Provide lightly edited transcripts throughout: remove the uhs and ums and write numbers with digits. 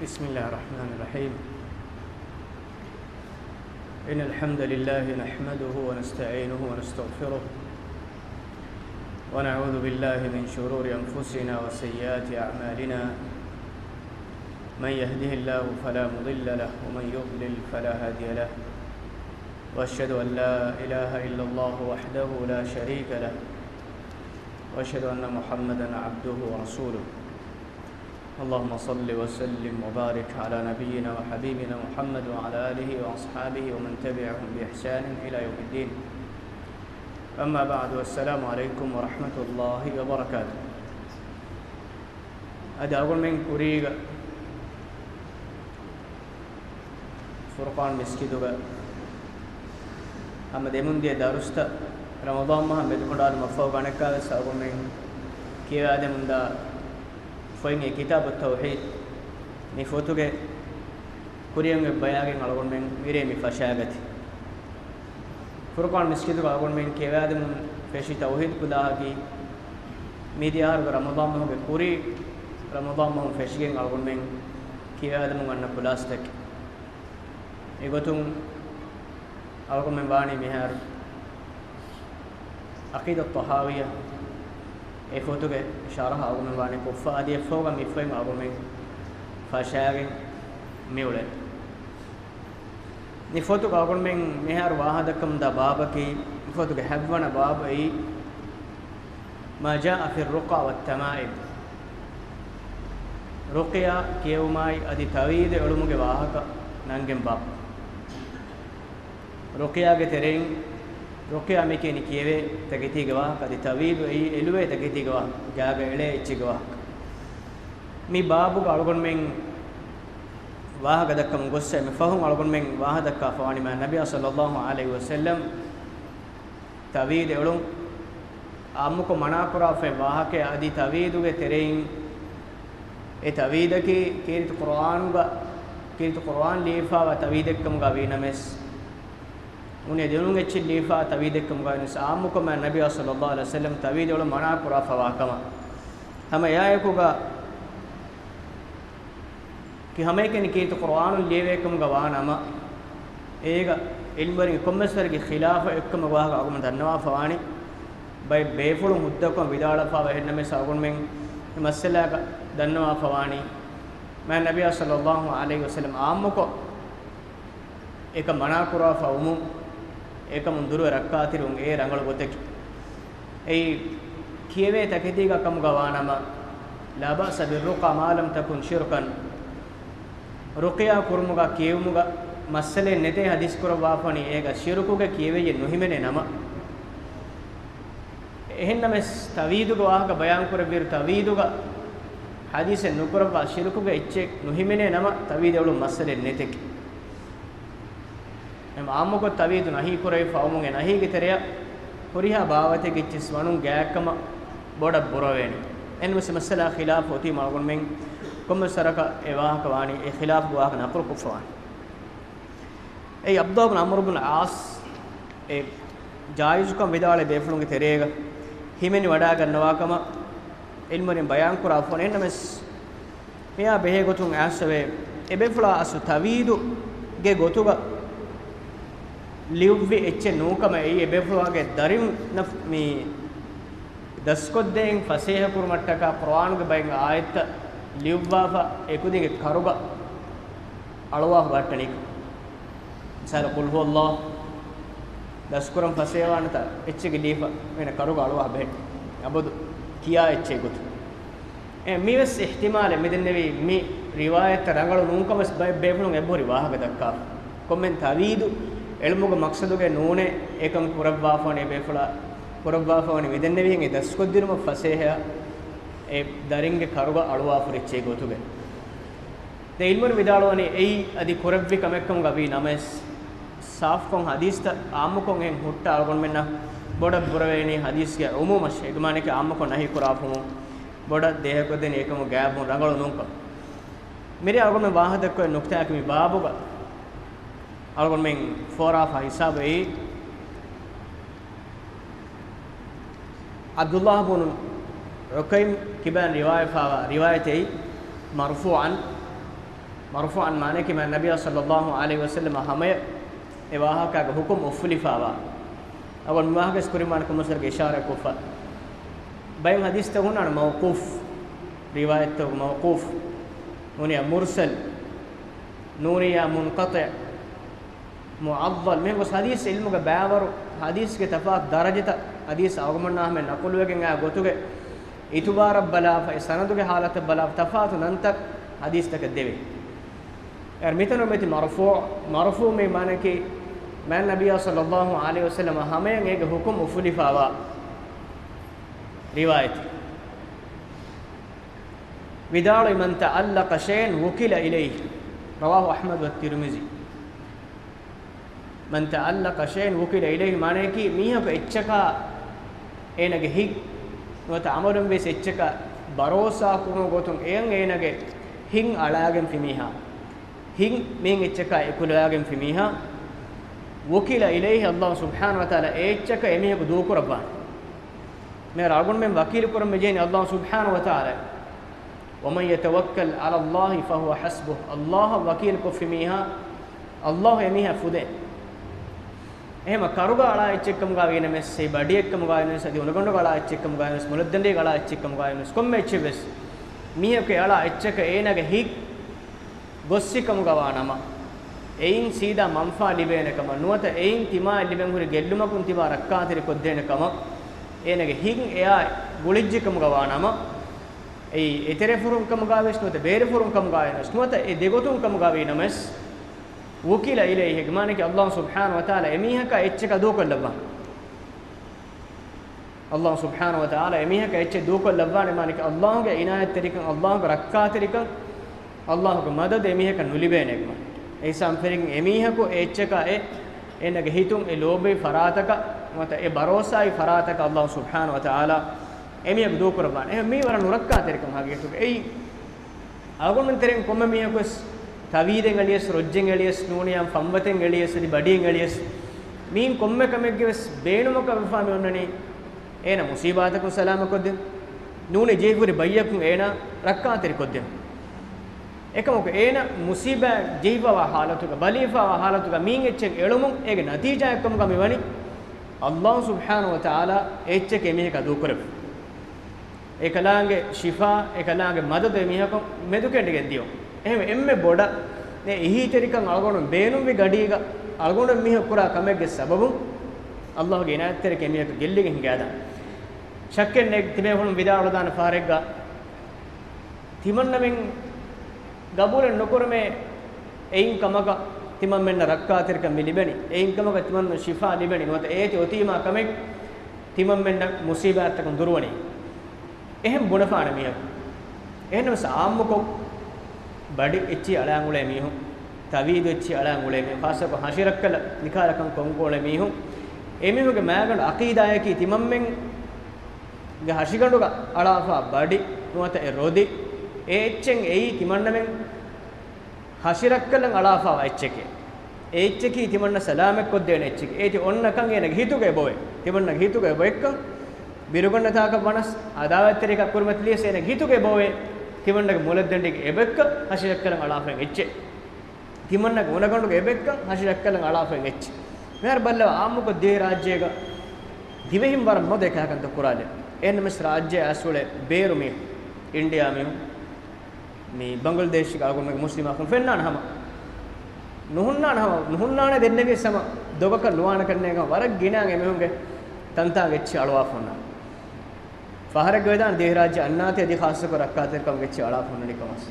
بسم الله الرحمن الرحيم. إن الحمد لله نحمده ونستعينه ونستغفره ونعوذ بالله من شرور أنفسنا وسيئات أعمالنا. من يهده الله فلا مضل له ومن يضلل فلا هادي له. وأشهد أن لا إله إلا الله وحده لا شريك له وأشهد أن محمدا عبده ورسوله. اللهم صل وسلم وبارك على نبينا وحبيبنا محمد وعلى آله وأصحابه ومن تبعهم بإحسان إلى يوم الدين. أما بعد، والسلام عليكم ورحمة الله وبركاته. أدي أقول من كوريغ فرقان مسجدوغ أما ديمون دي دارستا رمضان ما هم بدكون على مفهوم عنك أقول من كيف أدم دا فين كتاب التوحيد نفوتوك كوريان بياغين على من ميري مفشاغتي فرقان مسجد على من كيواد من فشي توحيد كلها كي ميديار رمضان ما هو كوري رمضان ما هو فشيين على من كيواد من أن كلاستك يقولون على من باني مهار عقيدة الطحاوية فوتوك شارها أقول من باني كوفا أدي فوقا مفهم أقول من فشاغين ميولد نفوتوك أقول من مهار واحدكم دا بابكي نفوتوك حبنا باب أي ما جاء في الرقى والتمائم. رقيا كيوماي أدي تويد علومك واحد نانجم باب رقيا كترين رقيا مكيني كيوه تكتي جوا كدي تويد أي إلوه تكتي جوا جاء إلى إتشي جوا مي بابو أقول من واه قدكم قصة مفهوم على قول من واه دكا فواني ما النبي صلى الله عليه وسلم تويد علوم آمكو مناقرة في واه کے ادي تويد کے ترين اے تويد کی کیرت قرآن لیفا و تويد کم گا وینمس انہیں دونوں کے چھ لیفا تويد کم گا نس آمکو ما النبي صلى الله عليه وسلم تويد علوم مناقرة فواکما ہم یا کو گا कि हमें के निके तो कुरान लेवे कम गवान अमा एगा इल्मरी कमसर के खिलाफ एकम गवाह का अगम धन्यवाद फवानी भाई बेफुल मुद्दा को विदाला फा वहन में सागुन में मसला का धन्यवाद फवानी मैं नबी सल्लल्लाहु अलैहि वसल्लम आम को एक मना कुरा फउमु एक मुंदुर रक्का तिरुंग ए रंगल गोते ए किएवे तकती का कम गवान अमा ला बअस बिर्रुqa मा lam takun shirkan रुकिया कुर्मुगा केवमुगा मसले नेते हदीस कुरवाफनी एगा शिरुकुगे किएवे ये नुहिमेने नमा एहन्नमे तवीदुगा वाहका बयान कुरबीर तवीदुगा हदीस नुकुरवा शिरुकुगे इच्चे नुहिमेने नमा तवीदेवलु मसले नेते एम आमुको तवीदु नहीं कुरे फाउमुगे नहीं गितरिया पुरिहा बावते गिच्चिस वनु गैकम बोड बुरवेनी एनमस मसला खिलाफ होती मालगुन में कम सरका एवाह कवानी ए खिलाफ वाह नकुर कुफवान ए अब्दुल्लाह बिन अमर बिन आस ए जायज का विदाले बेफलुंगे तेरेगा हिमेनि वडा गन्नवाकम इल्मनि बयान कुरा फोन एनमस मिया बेहे गोतुन आसवे ए बेफला असु तवीदु गे गोतुगा लिउव्वे एच्चे नूकम ए बेफला गे दरिम नफ मी दस्कोद्दें फसेह कुरमट्टका कुरान गे बयंग आयत लिउव्वाफा एकुदिगे करुगा अळवा वाटनिक मिसाल कुल हु अल्लाह दस्कुरम फसेवानता एच्चेगे लीफा मेना करुगा अळवा बे अबदु किया एच्चे गुत ए मीवस इहतिमाल मिदन्नेवी मी रिवायत रंगळु नूकमस बेबुनु एब्बोरि वाहग दक्का कोमेन तवीदु एल्मुग मक्सदुगे नूने एकम कुरब्वाफाने बेफला कुरब्वाफाने मिदन्नेवी हिंगे दस्कुद्दिरुम फसेह ए दरिंगे करुगा अळवा फुरिच्चे गोतुगे ते इल्मर विदालोनी एई अदि कुरब्बि कमेक्कम गवी नमस साफ कों हदीस त आमकों हें हुट्टा अलगोन मेन्ना बोड बुरवेनी हदीस के उमूमश एक माने के आमको नहीं कुराफु बोड देह को देन एकम गैब रंगलो नुंक मेरे अलगोन में वाह दक्को नुक्ता के मी बाबुगा अलगोन में फोराफ हिसाब ए अब्दुल्लाह बिन उकैम किबान रिवायत फावा रिवायत मरफूअन marfu'an maane ki man nabiy sallallahu alaihi wasallam hamaya e wahaka ga hukum ufulifawa agon mahgas kuriman ko musar ge ishara ko fa bayin hadis ta hunan mawquf riwayat ta mawquf nuniya mursal nuniya munqati mu'addal me was hadis ilmu ga bawaru hadis ke tafat darajata hadis awgmanna me naqul wegen a gotuge itubar bala fa sanadu ge halat bala tafatu nantak hadis tak deve er mitano meti marfu me mane ki man nabiy sallallahu alaihi wasallam hamayen ege hukum ufulifawa riwayat vidal man ta'allaqa shay'an wukila ilayhi rawahu ahmad wa tirmizi man ta'allaqa shay'an wukila ilayhi mane ki miha ko echchaka enage hig nota amarun be echchaka barosa kuno gotun en enage hin alagen fimiha hin men echchaka ekulagen fimiha wukila ilayhi allah subhanahu wa ta'ala echchaka emiha ko do kurabba me ragun men wakil kuram me jeni allah subhanahu wa ta'ala ومن يتوكل على الله فهو حسبه الله وكيل کو فيها الله emiha fude එහෙම කරුගා අලා එච්චෙක්කම ගාගෙන මෙස්සේ බඩියෙක්කම ගාගෙන සදී උනගොඬ ගාලා එච්චෙක්කම ගාගෙන මුලද්දණ්ඩේ ගාලා එච්චෙක්කම ගාගෙන කොම්මෙ එච්චෙවස් මිහකේ අලා එච්චක ඒනගේ හික් ගොස්සිකම ගවානම එයින් සීදා මම්ෆා ලිබේනකම නුවත එයින් තිමා ලිබෙන් හුරි ගෙල්ලුමකුන් තිබා රක්කාතිරි කොද්දේනකම ඒනගේ හික් එයා ගුලිජ්ජිකම ගවානම ei etere furum kam gaves note bere furum kam gaves note e degotum kam gawe namas wukila ilayhi gmane ki allah subhanahu wa taala emiha ka echka do kollaba allah subhanahu wa taala emiha ka echche do kollaba ne mane ki allah ge inayat terikan allah ge rakka terikan allah ge madad emiha ka nulibene gma ei sam ferin emiha ko echka e enage hitum e lobe farataka mata e barosai farataka allah subhanahu wa taala emiyak do kurban me wara nurakka terikam hage to ei agon tereng komme miyakos tawiden aliyes rojjen aliyes nuniyam famwaten aliyes di badien aliyes min komme kamegges beenumaka wafami onnani ena musibata ko salama kodde nune jeeguri bayyakun ena rakka terikodde ekamoko ena musiba jeiwa halatuga balifa halatuga min echen elumun ege natija ekam gami wani allah subhanahu wa taala echche kemiheka do kurab ekalaange shifa ekalaange madad emihako medukende gendiyo ehme emme boda ne ehi terikan algonum beenum vi gadiga algonum miha pura kamegge sababu allah ge inayat terike emihako gellige hingada shakken ne tibe hulum vidaalu dana faregga timannamen gabulen nokurme ein kamaga timan menna rakka terika milibeni ein kamaga timan shifa libeni nota eti otima kameg timan menna musibat takun durwani එහෙම බොනපාන මියක එහෙනම් සාම්මක බඩි එච්චි අලංගුලේ මිහු තවීද එච්චි අලංගුලේ මේ පාසක හෂිරක්කල නිකාලකම් කොංගෝලේ මිහු එමිහුගේ මෑගඬ අකීදායකී තිමම්මෙන් ගේ හෂිගඬුක අලාෆා බඩි නුවත ඒ රොදි ඒ එච්චෙන් එයි තිමන්නමෙන් හෂිරක්කලන් අලාෆා එච්චකේ ඒ එච්චකී තිමන්න සලාමෙක් කොද්දේන එච්චකේ ඒති ඔන්නකන් එන හිතුගේ බොවේ තිමන්න හිතුගේ බොෙක්ක biruganna taaka banas adawaterika kurmatliye sene gituge bowe timannaga muladdendige ebekka hashiyakkalan alafen ecche timannaga unaganduge ebekka hashiyakkalan alafen ecche mer ballawa amuko de rajyega divehim war mode kahakanta kurale en mes rajya asule beru me india me bangladesh ga agun me muslima kun fennan hama nuhunnana dennege sama dogaka luwana kannega warak ginange mehunge tantaage ecche alwa fonna faharag vedan dehrajya annate adi khassa ko rakkater kam gecchi ala phonnani kamas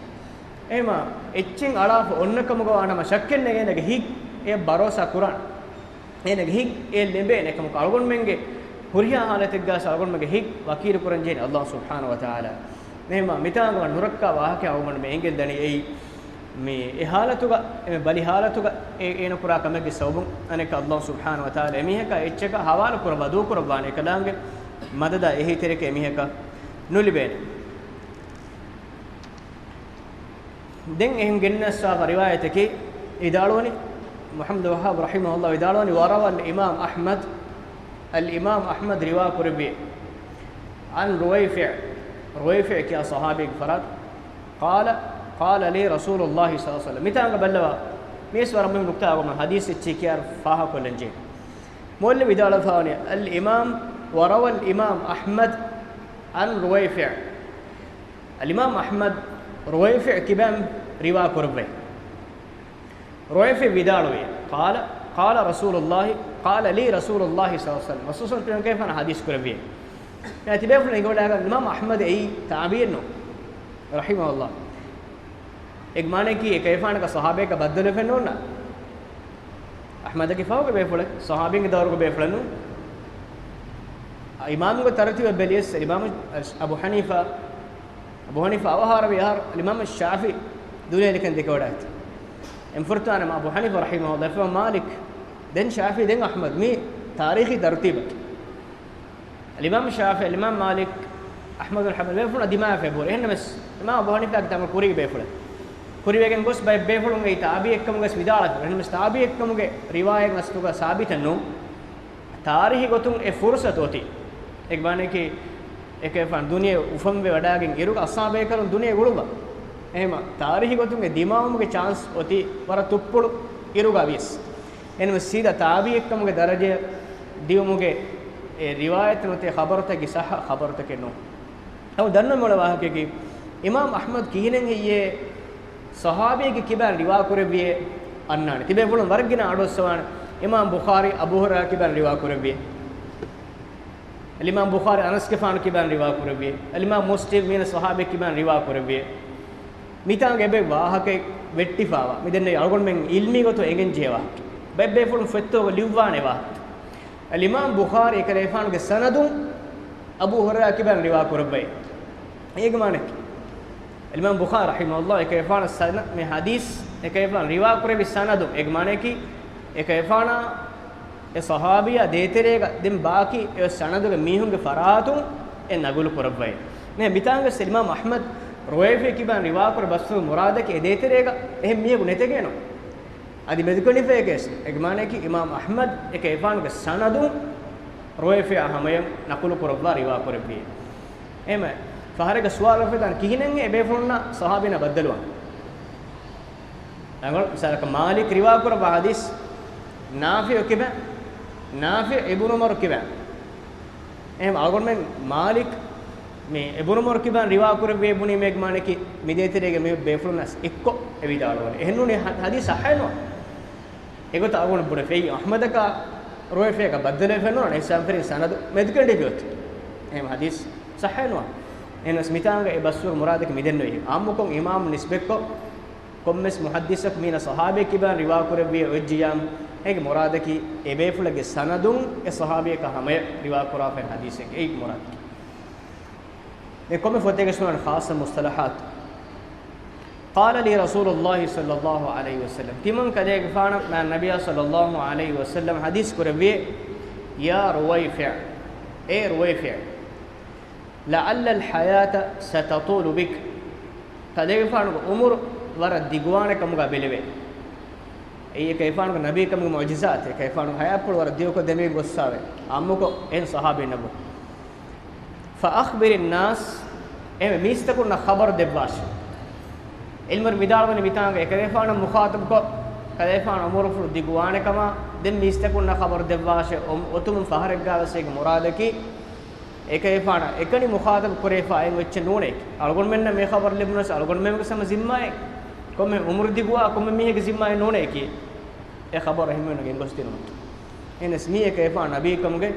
ema etchen ala onnakam go anama shakken nege hig e barosa quran enege hig e lembe nekam algon menge huriya halatek gas algon menge hig wakir quran jeni allah subhanahu wa taala mehma mitanga nurakka wahake awman me engel dani ei me e halatuga e bali halatuga e ena pura kamege sawbun aneka allah subhanahu wa taala emiheka etcheka hawala kurba du qurbane kalange madada ehi tereke emiheka nulibene den ehim gennassa riwayateki idaloni muhammad wahhab rahimahullah idaloni warawa al imam ahmad riwa kurbi an ruwayfi' ki sahabi farad qala قال لي رسول الله صلى الله عليه وسلم متى بلوا ميسور من نقطة أقوم حديث التشكير فاه كل جين مول بدال فاني الإمام وروى الإمام أحمد عن رويفع الإمام أحمد رويفع كبام روا كربه رويفع بدالوي قال رسول الله قال لي رسول الله صلى الله عليه وسلم رسول الله كيف أنا حديث كربه يعني تبين يقول لك الإمام أحمد أي تعبيرنا رحمه الله إجماله كي كيف أنا كصحابة كبدل فينونا أحمد كيف هو كبيفله صحابين كدارو كبيفلنو إمام كترتيب بليس الإمام أبو حنيفة أوهار بيهار الإمام الشافعي دولة لكن ذكورات انفرتنا مع أبو حنيفة رحمه الله فما مالك دين شافعي دين أحمد مي تاريخي ترتيب الإمام الشافعي الإمام مالك أحمد الحنبل بيفلنا دماء في بور إنما بس الإمام أبو حنيفة كتام الكوري بيفله كوري بيجن بس بيفلون غير تابي كم غس بدارة إنما تابي كم غير رواية غستوكا ثابت إنه تاريخي قطعون فرصة توتي एक बाने की एक फन दुनिया उफम वे वडागिन इरुक असा बेकरन दुनिया गुडुबा එහෙම තාරිහි ගොතුන්ගේ දිමාවුමගේ chance ඔති වර තුප්පුඩු ඉරුගා විස් එනම සීදා තාබි එක්කමගේ දරජය දියුමුගේ ඒ රිවායත් නොතේ خبرතගේ සහ خبرතකේ නෝ අව දන්න මොළ වාහකගේ ඉමාම් අහ්මද් කීනෙන් ඊයේ සහාබියගේ කිබන් රිවා කරවියේ අන්නානේ තිබේ වුණ වර්ගින අඩොස්සවාන ඉමාම් බුඛාරි අබූ හුරයිරා කිබන් රිවා කරවියේ الإمام بخاري أنس كفان كبان رواية كربيه الإمام مسلم من الصحابة كبان رواية كربيه ميتان جبه واهك ويتفاوا ميدن يالغون من علمي كتو إنجن جوا بيبه فلون فتو ليوانه وا الإمام بخاري كريفان كسندو أبو هريرة كبان رواية كربيه إيه كمانه الإمام بخاري رحمه الله كريفان السند من حديث كريفان رواية كربيه سندو إيه كمانه كي كريفانا ඒ සහාබියා දේතරේක දෙම් බාකි ඒ සනදුගේ මීහුන්ගේ ෆරාතුන් ඒ නගුළු කරබ්බයි නේ මිතාංග සල්මාම් අහ්මද් රොයෆේ කිබන් රිවා කර බස්සු මුරාදකේ ඒ දේතරේක එහෙම මියගු නැතේකේනෝ අදි මෙදිකොනි ෆේකේස් එග්මානේ කි ඉමාම් අහ්මද් එක එෆානුගේ සනදුන් රොයෆේ අහමය නකුළු කරබ්බා රිවා කරබ්බි එම ෆහරක සුවාල ෆෙදන් කිහිනෙන් ඒ බේෆොන්න සහාබිනා බද්දලුවා අංගල් සරක මාලික් රිවා කරබ හදීස් नाफी किबे नाफी इब्न उमर किबे एम आगोन में मालिक में इब्न उमर किबे रिवा करे बे बुनी मेग माने की मिदेतरेगे मे बेफुलनस इक्को एविदालोने एहनुने हदीस सहिनो एगोत आगोन बुने फेई अहमद का रोयफे का बदले फेनो ने सफरी सनद मेदकंडे बियोत एम हदीस सहिनो एनस मितांगे ए बसुर मुराद के मिदन वे आमुको इमाम निस्बेको कोम्मेस मुहद्दिसक मीना सहाबे किबे रिवा करे बे वजियाम एक मुराद की एबेफुलगे सनदुन ए सहाबी का हमें रिवा कुराफे हदीस है एक मुराद की एक में फतेह के सुनान खास मुस्तलहात قال لي رسول الله صلى الله عليه وسلم तिमन कदे गफान मैं नबी सल्लल्लाहु अलैहि वसल्लम हदीस करबे या रुवैफिअ ए रुवैफिअ لعل الحياه ستطول بك कदे गफान उम्र वर दिगवाने कमगा बेलेवे ये कैफान को नबी कम मौजज़ात है कैफान हयात पर वर्दियों को देने गुस्सावे आमो को इन सहाबे नबो फ़अख़बिर الناس एम मिस्तकुर न खबर देवाश इल्मर मिदार में मितांगे कैफान मुखातब को कैफान उमर फुर दिगवाने कमा दिन मिस्तकुर न खबर देवाश ओतुम फ़हरग गावसे के मुराद की एक कैफान एकनी मुखातब कुरेफा इन वच्चे नूने अलगुन में न मैं खबर लिबनस अलगुन में के सम जिम्मा है कोमे उम्र दिगवा कोमे मिहे के जिम्मा नोने की ए खबर रहमे न गेंगोस्तिनो इन इसमी के कैफा नबी कमगे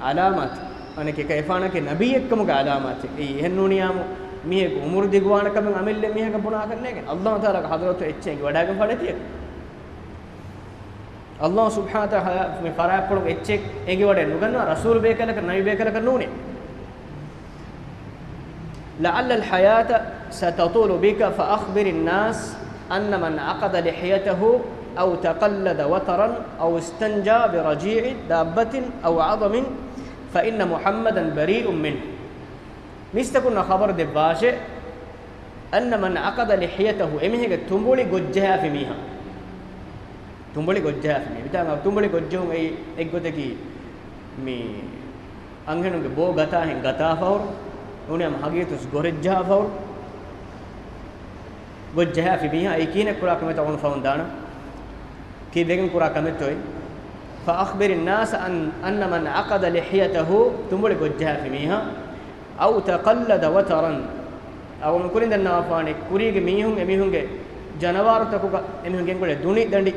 अलामत अने के कैफान के नबी कमगे अलामत ए हन्नुनियाम मिहे के उम्र दिगवान कम अमिल मिहे के पुना करने के अल्लाह ताला का हजरत एच्चे के वडा के फड़ती है अल्लाह सुब्हानहु तआला में फराय पड़ो एच्चे एगे वडे नुगन्ना रसूल बेकल के नबी बेकल के नूने لعل الحياه ستطول بك فأخبر الناس أن من عقد لحيته أو تقلد وترا أو استنجى برجيع دابة أو عظم فإن محمدا بريء منه مستكون خبر دباشة أن من عقد لحيته إمهك تنبولي قجها في ميها تنبولي قجها في ميها بتاعنا تنبولي قجهم أي إقوتكي مي أنهنو بو غتا هن غتا فور उन्हें हम हगीतुस गोरज्जा फौल gojjaha fi biha ay kine kura kameta on faundana ki degen kura kametoy fa akhbir an-nas anna man aqada lihiyatahu tumbuli gojjaha fi biha aw taqallada wataran aw man kurinda nawafani kurige mihun emihunge janawaru takuga emihungen gole duni dandi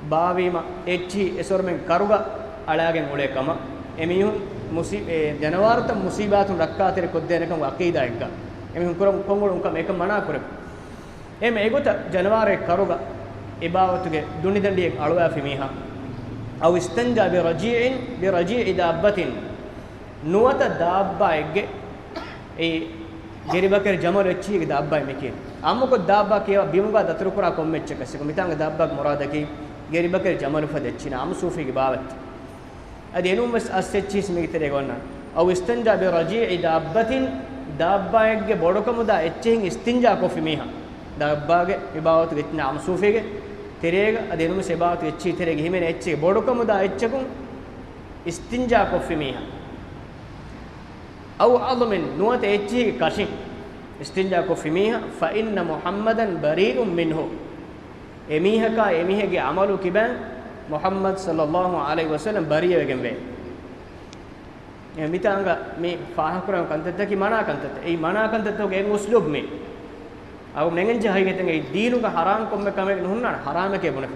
baawima echi esormen karuga alagen ule kama emihun janawaru ta musibatun rakkatere koddenekam aqida ekka emihun kurum kongolun kam ekam mana kore eme egota janaware karuga ibawatuge duni dandi ek alwa fi miha aw istanja bi raji'i dabbatin nuwata dabba egge e geribakar jamal echi ge dabba mekin amko dabba kiya bimuga datru kura kommecche kasiko mitanga dabba muradaki geribakar jamal fadechina am sufi ge bawat adi enum bas assechis megitere gonna aw istanja bi raji'i dabbatin dabba egge bodokamuda echen istinja ko fi miha dabbage ibawatu getna am sufi ge terega adi enum se ibawatu echi terege himene echi bodokamuda echekun istinja ko fi miha أو عظم نوات إتشي كاشين استنجا كفيميها فإن محمدا بريء منه إميها كا إميها جي عملو كبان محمد صلى الله عليه وسلم بريء جنبه يعني متى أنغا مي فاه كرام كنتت كي منا كنتت أي منا كنتت هو كأن أسلوب مي أو نعند جهاي كتنगे دينو का हराम कम में कम एक नहुन्ना हराम के बुने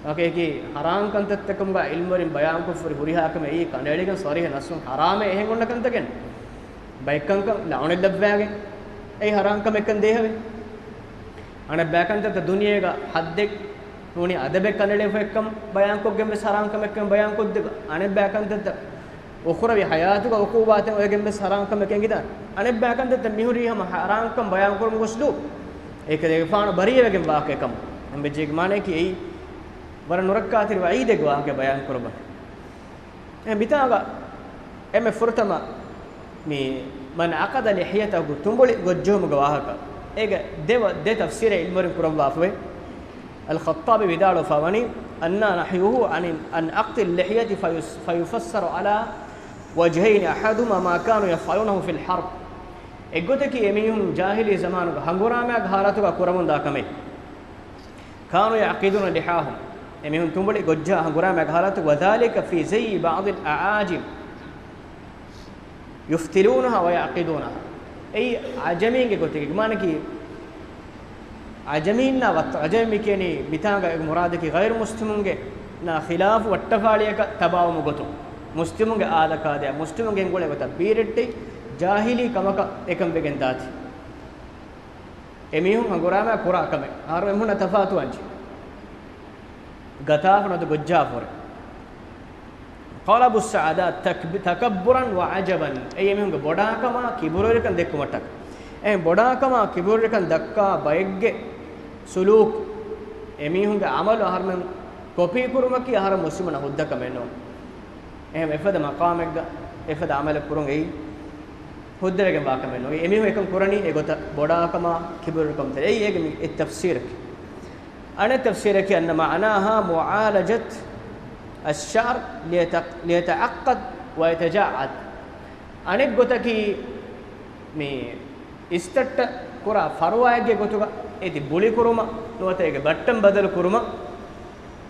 ओके कि हराम कंतत कमगा इल्मरिन बयान को फुरी हुरिहा कम ए कनेडिगन सॉरी है नसुन हराम ए हेंगोन्न कंतकेन बैकं कम लावने लब्बागे ए हराम कम एकन देहवे अने बैकंत त दुनियेगा हद्दे नोनी अदबे कनेडे फekam बयान को गेम हराम कम एकन बयान को दे अने बैकंत त उखरवी हयातु का उकूबाते ओ गेम हराम कम एकन गिदा अने बैकंत त मिहुरी हम हराम कम बयान को मुस्लू एक देफान बरिये गेम वाके कम हम बेजिक माने कि ए वर नुरक्कातिर वईद गवा के बयान करबा ए बितागा एमे फुरतमा मी मन अकद लिहियता तुंबुली गोज्जोम गवाहका एग दे तफसीर इल्मर करबा फवे الخطابي بدالو فواني ان نحيه عن اقد اللحيه فيفسر على وجهين احدهما ما كانوا يفعلونه في الحرب اگوتكي يميهم جاهلي زمان هنگرامه غاراتو كرمون داكمه كانوا يعقدون لحاهم emihun tumbuli gojja hangura meghalatu wadhalika fi zay ba'd al-a'ajim yuftilunaha wa yaqidunaha ay ajamin ge gotike manaki ajamin na wat ajami keni bitanga muradaki ghair muslimunge na khilaf wattafaliyaka tabawum gotu muslimunge aadaka de muslimunge ngole gota biretti jahili kamaka ekam begen dati emihun hangura me qura kame haru emhuna tafatu anji غتافنا دجافر قال ابو السعادات تكبرا وعجبا اي من بوداكما كبروركن دكمටක් එ බොඩාකම කිබුරකන් දක්කා බයෙග්ගේ සුලූක් එමිහුන්ගේ අමල අහරමන් කොපි කුරුමකි අහර මුස්ලිමන හුද්දකම එනෝ එහෙම එෆද මකාමෙග්ග එෆද අමල කුරුන් එයි හුද්දරගේ බාකම එනෝ එමිහු එකන් කුරණි එගොත බොඩාකම කිබුරකම් තේ එයි ඒගේ ඒ තෆ්සීරක أنا تفسيرك أن معناها معالجة الشعر ليتعقد ويتجعد أنا قلتك مي استت كرا فرواية قلتك إدي بولي كروما نوتك بتم بدل كروما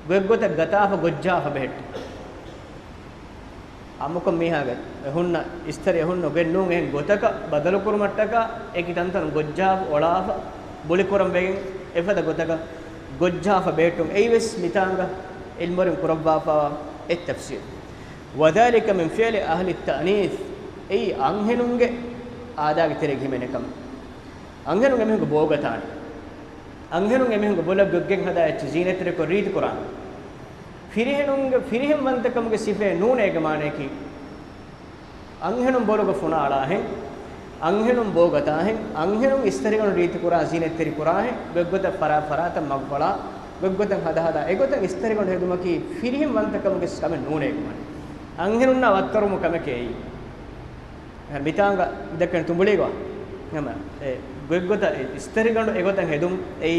قلتك غتاف غجاف بهت أمكم ميهاج هن استري هن نوعين هن قلتك بدل كروما تكا إكيد أنتن غجاف ولاف بولي كروم بين إفدا قلتك غجاف بيتم ايوس ميتانغا المرم قربافا التفسير وذلك من فعل اهل التانيث اي انهنونගේ ආදාග තෙරෙගි මෙනකම අංගනුගේ මෙහෙක බෝගතාන අංගනුගේ මෙහෙක බොලග් ගගෙන් හදාච්ච ජීනතර කො රීති කුරාන ෆිරිහෙම් වන්තකමගේ සිෆේ නූනේක මානේකි අංගනුම් බොලග ෆුනාලා හෙන් अंगेनुम बोगता है अंगेनुम इस्तरिगन रीति कुरा जीने तेरी कुरा है गगगत फरा फरात मगबला गगगत हदा हदा एगोत इस्तरिगन हेदुमकी फिरिहिम वंतकम के समे नूने कमन अंगेनुम ना वत्तरुम कमकेई बितांगा दक्कन तुंबुलिगवा नम ए गगगत इस्तरिगन एगोत हेदुम एई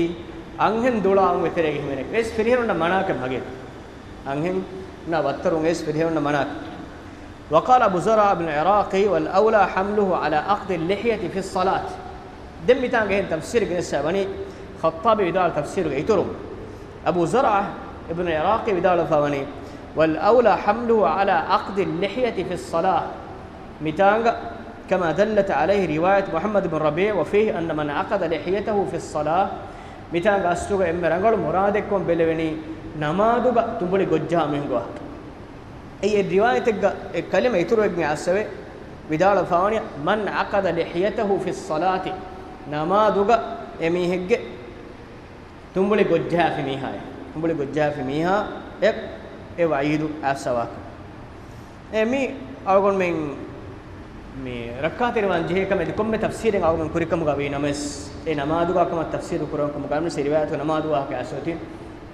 अंगेन दुलांग वेतरेगे हिमेने एस फिरिहिम ना मनाके भगे अंगेन ना वत्तरुम एस फिरिहिम ना मनाके وقال أبو زرع بن العراقي والأولى حمله على أخذ اللحية في الصلاة dem mitang gen tafsir gen sabani khattabi vidal tafsir ge iturum abu zar'a ibn iraqi vidal fawani wal awla hamluhu ala aqd al lihyati fi as-salah mitanga كما دلت عليه رواية محمد بن ربيع وفيه أن من عقد لحيته في الصلاة متان غاستوغا امبرانغول مرادكم بلوني نمادوغا تبولي غجا مهغوا اي الروايتك الكلمه يتروغني اسوي بدال فاوني من عقد لحيته في الصلاة نمادوغا اميهغ تبولي غجا في ميها تبولي غجا في ميها اي وعيدو اسواك امي اغون من මේ රක්කාතේ වන් ජෙහෙකම දෙකොම්ම තෆ්සීරෙන් අවුමන් කුරිකම ගාවේ නමස් ඒ නමාදුගාකම තෆ්සීර කුරන්කම ගාමන සිරිවාත නමාදුවා කැසෝතින්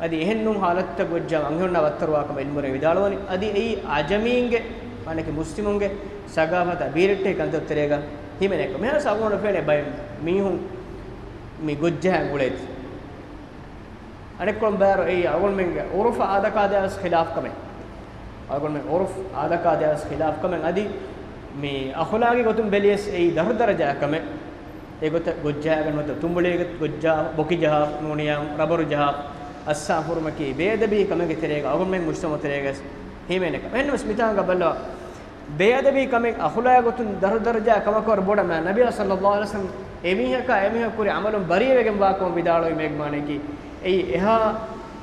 අදි එහෙන්නුම් حالت ගොජ්ජා අංගොන්න වත්තරවාකම ඉල්මුරේ විදාලවනි අදි ඒ අජමීන්ගේ අනක මුස්ලිමුන්ගේ සගාවත බීරට්ටේ කන්දොත්තරේග හිමෙනෙක මෙහා සගොන ෆෙනේ බයි මීහුන් මේ ගොජ්ජා ගුලෙත් අනෙක් කොම් බාර ඒ අවුල් මෙන්ගේ උරුෆ ආදකාදයස් ඛිලාෆ් කමෙ අවුල් මෙන් උරුෆ ආදකාදයස් ඛිලාෆ් කමෙ අදි මේ අඛලාගේ ගොතුම් බෙලියස් ඒ දර දරජා කම ඒගොත ගොජ්ජාගෙන මත තුඹලේග ගොජ්ජා බොකි ජහ මොනියම් රබරු ජහ අස්සාෆුරුමකී බේදබී කමගේ තෙරේග අගොම්ෙන් මුස්තම තෙරේගස් හිමෙනක මෙන්න ස්මිතාංග බල්ලා බේදබී කමෙන් අඛලා ගොතුම් දර දරජා කමකවර බොඩ මා නබිය සල්ලල්ලාහු අලයිහි වසල්ලම් එමිහක කුරි අමලුම් බරියවෙගෙන් වාකම විදාලොයි මේක මානේකි ඒ එහා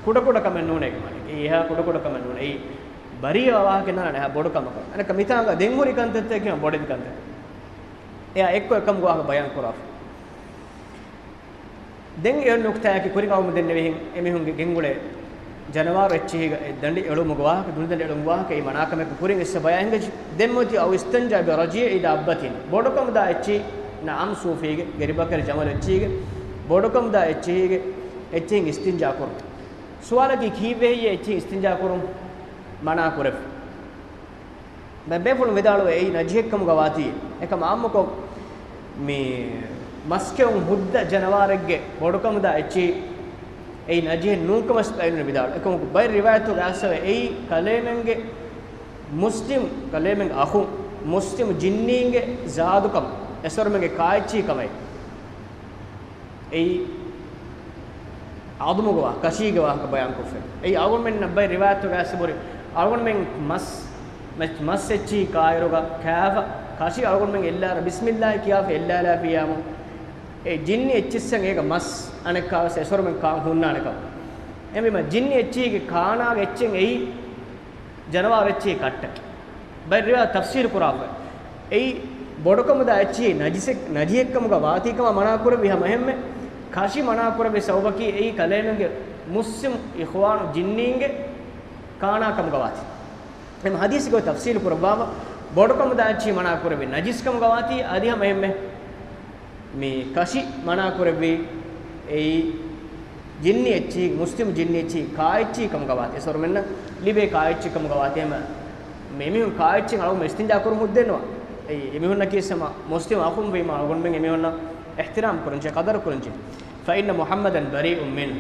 කුඩ කුඩ කමෙන් නෝනේ මානේකි ඒ එහා කුඩ කුඩ කමෙන් නෝනේ ඒ බරිය වාහකේ නෑ බොඩ කමක අනක මිතාංග දෙන්හුරි කන්තත් කියන බොඩෙන් කන්ත එයා එක්ක එකම ගාක බයන් කරා දෙන් ඒ නුක්තායක කුරිගවම දෙන්නේ වෙහින් එමිහුන්ගේ ගෙන්ගුලේ ජනවාර එච්චීග දණ්ඩි එළුම ගාක දුන්දල එළුම ගාක ඒ මනාකමක කුරින් එස්ස බයංග දෙම්මති අව ඉස්තන්ජා බි රජී ඉද අබ්බතින් බොඩකම දා එච්චි නාම් සූෆීගේ ගරිබකර ජමල් එච්චීගේ බොඩකම දා එච්චීගේ එච්චින් ඉස්තින්ජා කරු සුවාලකි කීවේ එච්චි ඉස්තින්ජා කරුම් මනා කුරෙෆ් බබේෆුල් විදාලෝ ඒ නජිහෙක්කම ගවාති එකම ආම්මකෝ මේ මස්කෙන් හුද්ද ජනවාරෙක්ගේ බොඩකම දා එච්චි ඒ නජිහෙ නූකම ස්පයින් විදාලෝ එකම බයි රිවායතු ගාසව ඒ කලේමෙන්ගේ මුස්ලිම් කලේමෙන් අහු මුස්ලිම් ජින්නීන්ගේ සාදුකම එසරමගේ කායිචි කමයි ඒ ආදුමගවා කෂීගවා බයන් කොෆේ ඒ ආගොන් නබ්බයි රිවායතු ගාසබරි algon men mas echi kairoga kafa kashi algon men ellara bismillah kiya fe ellala piyamu e jinni echissen ega mas anekka se sor men ka hunna aneka emima jinni echi ge kaana ge echen ei janawar echi katta bay riwa tafsir qurafa ei bodokam da echi najiekkam ga waatikam mana kura bihama hemme kashi mana kura be sawbaki ei kalenenge muslim ikhwan jinninge काना कम गवाती हम हदीस को तफसील कुरबावा बोडकम दाची मना कुरबी नजिस कम गवाती आदि हम में कशी मना कुरबी ए जिन्नी अच्छी मुस्लिम जिन्नी अच्छी कायची कम गवाती सर में लिबे कायची कम गवाती हम मेमी कायची अलग में इस्तिंजा कुर मुद्दे नो ए एमी होना की समा मुस्लिम आखुम वे मा अलग में एमी होना एहतराम करंचे कदर करंचे फ़इन्न मुहम्मदन बरीउम मिन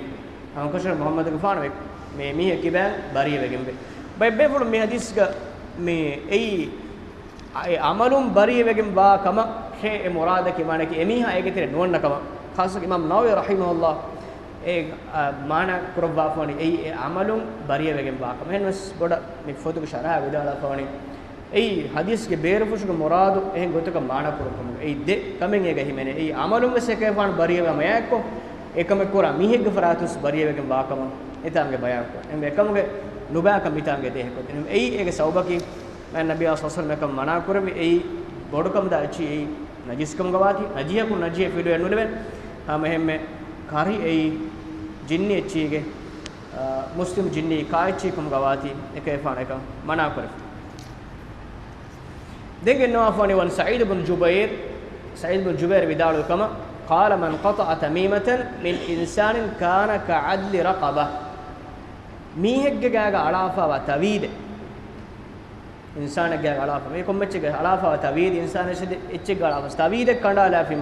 हम कशर मोहम्मद गफान वे මේ මිහ කිබෑ බරිය වෙගෙන් බේ බයි බෙෆුල් මේ හදිස් ග මේ ඒ අමලුම් බරිය වෙගෙන් වා කම හේ ඒ මුරාද කි මාන කි එමිහ ඒකේ තේ නොවන්න කම ખાસ ඉමාම් නවවි රහිමහුල්ලාහ ඒ මාන කුරබා ෆෝනි ඒ අමලුම් බරිය වෙගෙන් වා කම හෙනස් බොඩ මේ ෆොතුක ශරහ විදාලා ෆෝනි ඒ හදිස් ගේ බේරෆුෂුක මුරාද එහෙන් ගොතක මාන කුරකම ඒ දෙ කමෙන් ඒක හිමනේ ඒ අමලුම් සකේ ෆාන බරිය වම යක්කො එකම කුරා මිහෙග්ග ෆරාතුස් බරිය වෙගෙන් වා කම එතංගේ බයක් එම් එකමුගේ නුබාකම් ඉතංගේ දෙහකොත් එම් එයි ඒගේ සෞබකි මම නබි අසසල් මකම් මනා කරමි එයි බොඩකම් දාචි එයි නජිස්කම් ගවාති නජියකු නජිය ෆිඩු එන්නුලෙවෙන් ආම එහෙmme කරි එයි ජින්නි එච්චීගේ මුස්ලිම් ජින්නි කායිචිකම් ගවාති එකේ ෆාන එක මනා කරමි දෙගෙන නවාෆානි වන් සঈද් ඉබ්න් ජුබෛර් විදාලු කම قال من قطع تميمة من إنسان كان كعدل رقبة මීහෙක්ගේ ගෑග අලාෆාව තවීද ඉන්සාන ගෑග අලාෆා මේ කොම්මච්චගේ අලාෆාව තවීද ඉන්සාන ෂෙද එච්චගේ අලාෆා තවීද කණ්ඩාලා ෆි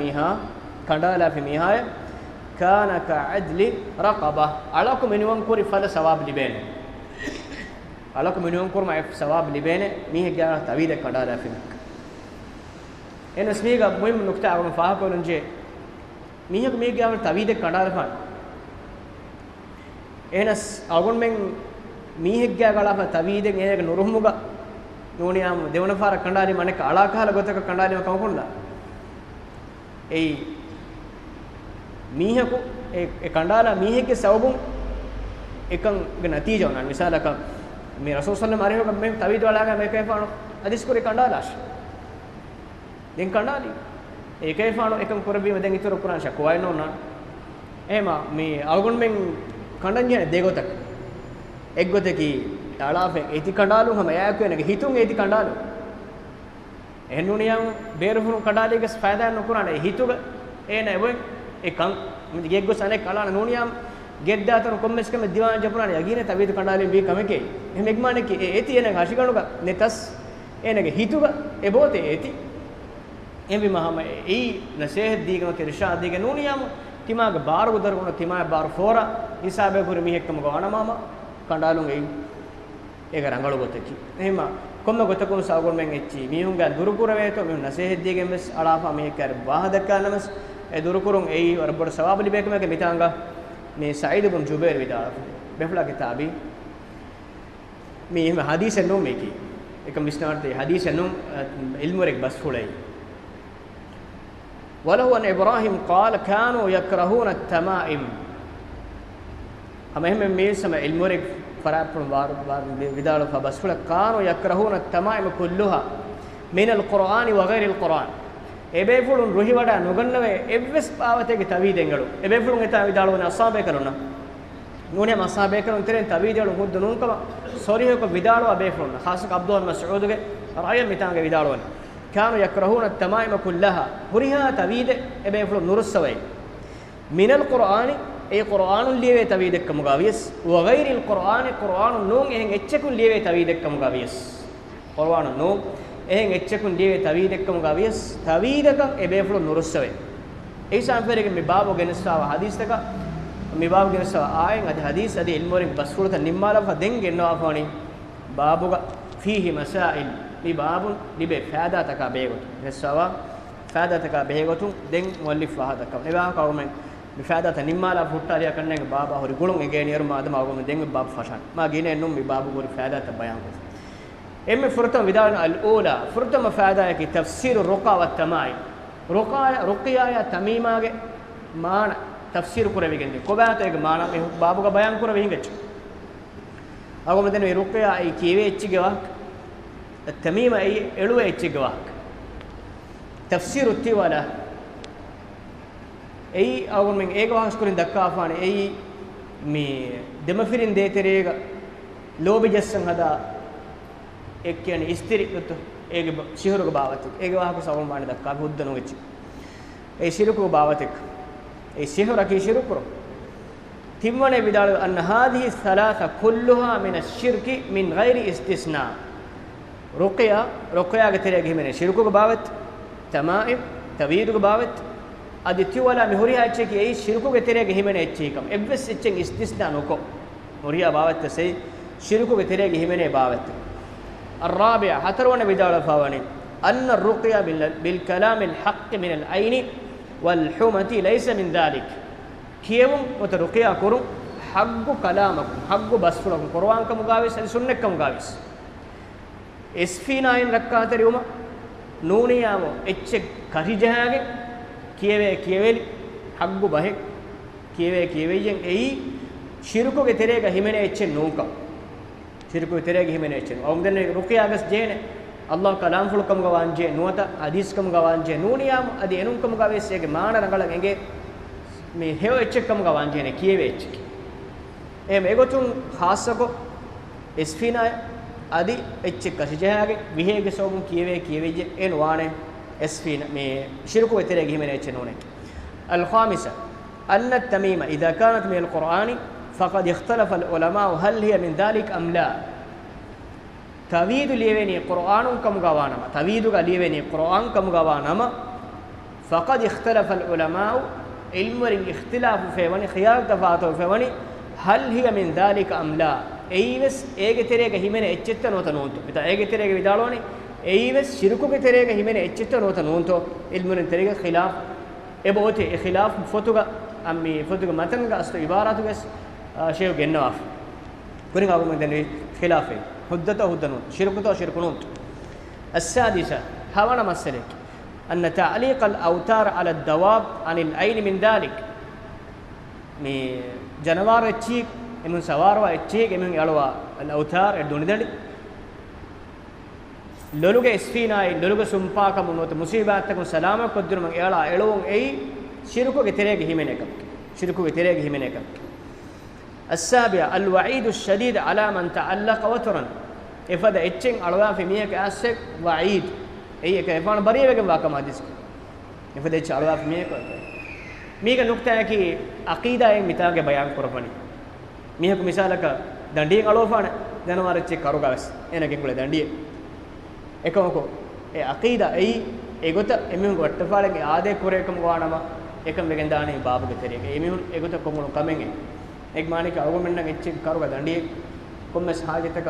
මීහා කාන කඅද්ලි රකබා අලකු මිනුවන් කුරි ෆල සවාබ් ලිබේන අලකු මිනුවන් කුරම සවාබ් ලිබේන මීහෙක්ගේ තවීද කණ්ඩාලා ෆි එනස් මීග මුහිම් නුක්තා අගම ෆාහ කොලන්ජේ mihak me gyawa tawide kandala fan enas agun men mihek gya gala tawide enega nuruhmuga nuniyam devana fara kandali maneka alakala gotaka kandali ma kamakunda ei mihaku e kandala miheke sawbun ekan ge natija unan misalaka me rasul sallallahu alaihi wasallam me tawide walaga me kayfano hadis kore kandalash den kandali e kayfano ekan korabima den itoro quran shakwa inona ema me algon men kandanya degotak eggoteki alafe eti kandalu hama yak wenage hitun eti kandalu ennuniyam beruhunu kandalige faida nukurane hituga ena ewen ekan geggo sane kalana nuniyam geddatar kommeskame diwan japurane yagine tawid kandale bi kameke emegmane ki eti ena hashikanuga netas enage hituga ebote eti embi mahama ei naseh digama ke irshad dige nuniyam timaga baru darguna timaga baru fora hisabe guri mihekkum gawana mama kandalun ei ega rangalu goteki ehima komme gotakun sagon men echi mihunga durukura veto me naseheddige mes alafa me kar wahadaka namas e durukurun ei warbod sawab libekme ke mitanga me Sa'id ibn Jubair vidala befla kitabi me ehma hadith ennum meki ekam misnarte hadith ennum ilmu rek bas fulai walahu an Ibrahim qala kanu yakrahuna at-tama'im ama ehme me sama ilmu rek فرابن بار بدال فبسفل كانوا يكرهون التمائم كلها من القرآن وغير القرآن එබේෆුලුන් රුහි වඩා නොගන්නවේ එව්වස් පාවතේගේ තවීදෙන්ගලු එබේෆුලුන් එතා විදාලවන අසාබේ කරන නෝනේ අසාබේ කරන තෙරෙන් තවීදවලු මුද්ද නුන්කම සොරිහක විදාලව එබේෆුලුන් ખાસක අබ්දුල් මස්උද්ගේ රාය මිතාගේ විදාලවන كانوا يكرهون التمائم كلها හුරිහා තවීද එබේෆුලුන් නුරුස්සවේ من القرآن ඒ කුර්ආනුන් ලියවේ තවීදෙක්ක මුගාවියස් වගෛරිල් කුර්ආනි කුර්ආනුන් නෝන් එහෙන් එච්චකුන් ලියවේ තවීදෙක්ක මුගාවියස් කුර්ආනුන් නෝන් එහෙන් එච්චකුන් ලියවේ තවීදෙක්ක මුගාවියස් තවීදක එබේෆුලු නුරුස්සවේ ඒ සම්පරේක මේ බාබෝ ගෙනස්සාව හදීස්තක මේ බාබෝ ගෙනස්සාව ආයෙන් අද හදීස් අද ඉල්මෝරින් බස්ෆුලත නිම්මාලව දෙන් ගෙන්නවා ෆෝනි බාබුග ෆීහි මසායිල් මේ බාබුන් ලිබේ ෆාදාතක බේගොතු ගෙනස්සාව ෆාදාතක බේගොතු දෙන් මුල්ලිෆ් වහදක එවා කවුමෙන් mifada ta nimmala futtaliya kannenge baba hori gulun ege niyarma adama agum denge bab fashan ma gine num mi babu gori fada ta bayan ko emme furtam vidan al ula furtam fada ki tafsir ruqa wa tamai ruqiya ya tamima ge maana tafsir kurave gende ko baata ge maana me babu ga bayan kurave hingech agum den me ruqiya ai kiwe echige wa tamima ai eluwe echige wa tafsir utti wala ei agun men ega wahas kurin dakka afane ei me demafirin deterega lobi jessan hada ekkene istiri gotto ege shihuruga bawatik ege wahku sawul mane dakka huddanu wechi ei shiruku bawatik ei shihura ki shirukuro timmane vidal an hadhihi thalatha kulluha min ash-shirki min ghairi istisna ruqiya ge terege himene shiruku bawat tamaim tawidu bawat adityu wala mihuriya echki ei shirkuge terege himene echikam evves echen istisna noko muriya bawatte sei shirkuge terege himene bawatte الرابع hatarwana bidala fawani anna ar-ruqya bil kalam al-haqq min al-ayn wal-humati laysa min dhalik kiyevum ota ruqya kurun haggu kalamakum haggu basfulakum qur'an kam gavis ali sunnah kam gavis isfina in rakkatari uma nuniyamo ecche karijahage kiyeveli haggu bahe kiyeveyen ei shirkuge terega himene echen nunka shirkuge terega himene echen awdenne ruqiyagas jene allah kalam fulkam gawanje nuata hadis kam gawanje nuniyam adi enunkum gawesege maana rangalan enge me hew echekam gawanje ne kiyeve echki em egotun khasako esfina adi echek kasijahage vihege sogun kiyeveje enwane اسفين مي شركو تريغي من اتشنونه الخامسه ان التميمه اذا كانت من القران فقد اختلف العلماء هل هي من ذلك ام لا تويد ليوني قران كم غوانما تويد ليوني قران كم غوانما فقد اختلف العلماء علم الاختلاف في وني خيار تفاوت في وني هل هي من ذلك ام لا ايوس ايگه تريغي من اتشتنوت نونت بتا ايگه تريغي vidalone eives shirkuge terega himene echchetta nota nonto ilmun terega khilaf ebote e khilaf fotuga ammi fotuga matan ga astu ibaratu ges shew gennawaf kurin agum den khilafe huddata huddanun shirkuta shirkunun السادسة هوانا مسلك أن تعليق الأوتار على الدواب عن العين من ذلك مي جنوار التشيك من سواروا التشيك من يلوا الأوتار الدون ذلك لولوجا إسفينا لولوجا سمبا كمونوت مصيبات تكون سلامة قدر من يلا إلوون أي شركوا كتيرك همينك شركوا كتيرك همينك السابع الوعيد الشديد على من تعلق وترا إفدا إتشين ألوا في مية كأسك وعيد أي كيفان بريء بكم واقع ما ديسك إفدا إتش ألوا في مية ميك نقطة كي عقيدة إن مثال كبيان كرفاني مية كمثالك دندي ألوا فان دهنا مارك تشيك كاروغا بس أنا كيقول دندي එකමකෝ ඒ අකීදා එයි ඒගොත එමිහුන් වට්ටපාලගේ ආදේ කුරේකම ගානම එකම වෙගෙන් දානේ බාබුගේ තෙරියක එමිහුන් ඒගොත කොමුණු කමෙන් එක් මානික අවගමෙන්න එච්චි කරුග දණ්ඩියේ කොම්මස් හාජතක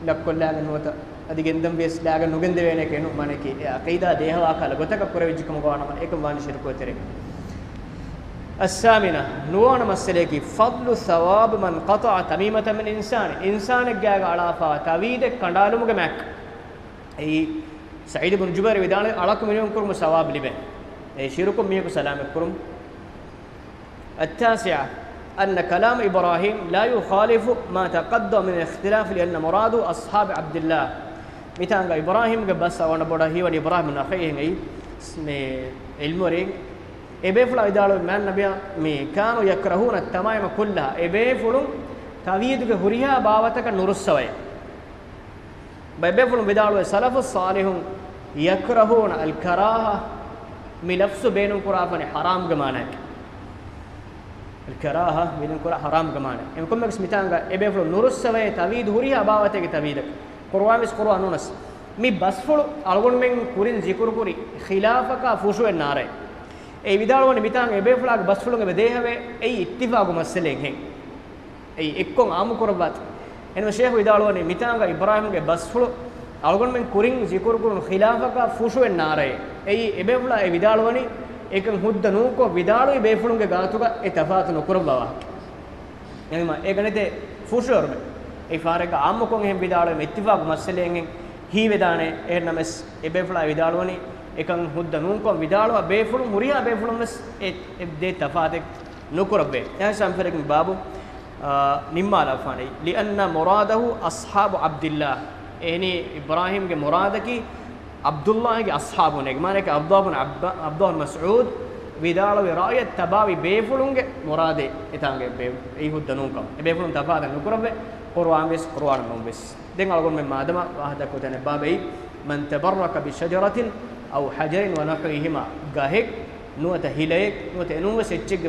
ලක්කොල්ලාගෙන නොත අදිගෙන්දම් වෙස් ලාගෙන නුගෙන්ද වේනේ කෙනු මානිකේ ඒ අකීදා දේහවා කල ගොතක කුරෙවිජ්ජකම ගානම එකම වානි ශිරකෝ තෙරියක الثامنة نوان مسلك فضل ثواب من قطع تميمة من إنسان جاء على فتويد كندالومك مك أي سعيد بن جبير ودان علىكم منهم كرم ثواب لبن أي شيركم ميكو سلام كرم التاسعة أن كلام إبراهيم لا يخالف ما تقدم من الاختلاف لأن مراد أصحاب عبد الله متان إبراهيم بس وانا بودا هي وإبراهيم من أخيه أي اسم المورين إبيفلا إدارة من النبي مي كانوا يكرهون التمائم كلها إبيفلون تغييد كهريها باوتك نورسوي بيبفلون بدالو السلف الصالح يكرهون الكراهة ملفظ بينهم قرافن حرام جمانك الكراهة بينهم قرا حرام جمانك إن كم بس متانغا إبيفلون نورسوي تغييد هريها باوتك تغييد قرآن نونس مي بسفلو ألغون من كورين ذكر كوري خلافك فوشو النار ඒ විදාලවනේ මිතාන් එබේෆ්ලාග බස්ෆුලුගේ බදේහවේ ඒ ඉත්තිෆාගු මස්සලෙන් හෙන් ඒ එක්කොන් ආමු කරවත් එනම ෂේඛ් විදාලවනේ මිතාන්ග ඉබ්‍රාහීම්ගේ බස්ෆුලු අල්ගොන් මෙන් කුරින් zikr කුරුන් ඛිලාෆක ෆුෂුෙන් නාරේ ඒ එබේෆ්ලා ඒ විදාලවනේ එකන් හුද්ද නූකෝ විදාලුයි බේෆුලුගේ ගාතුක ඒ තෆාතු නොකරබවා එනිම ඒ ගණිතේ ෆුෂුර්ම ඒ ෆාරක ආමු කොන් හෙන් විදාලවනේ ඉත්තිෆාගු මස්සලෙන් හෙන් හී වේදානේ එනමස් එබේෆ්ලා විදාලවනේ එකන් හුද්ද නූකෝ විදාලවා බේෆුලු මුරියා බේෆුලුමස් ඒ දේ තෆාතෙක් නොකරබේ එහා සම්පරකින් බාබු නිම්මාලා ෆානයි ලිඅන්න මුරාදහු අස්හාබු අබ්දුල්ලාහ් එනි ඉබ්‍රාහීම්ගේ මුරාදකි අබ්දුල්ලාහ්ගේ අස්හාබුනේ මානක අබ්දුල් මස්ඌද් විදාලවේ රායත් තබාවි බේෆුලුන්ගේ මුරාදේ එතාගේ ඒ හුද්ද නූකෝ බේෆුලුන් තෆාතෙක් නොකරබේ කුර්ආන් නොම්බස් දෙන් අලගොන් මෙ මාදම වහදක් උතනේ බාබේ من تبرك بشجرة أو حجر ونحوهما غاهك نوت هيليك نوت انو سچگ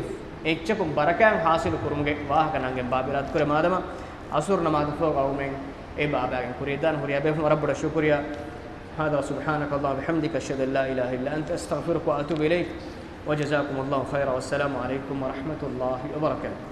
اچكم بركان حاصل كرمگه واه كنانگه بابرات كره مادما اسور نماز فوق قومين اي باباگن كريدان هريا بهم رب الشكريا هذا سبحانك اللهم وبحمدك اشهد ان لا اله الا انت استغفرك واتوب اليك وجزاكم الله خيرا والسلام عليكم ورحمه الله وبركاته.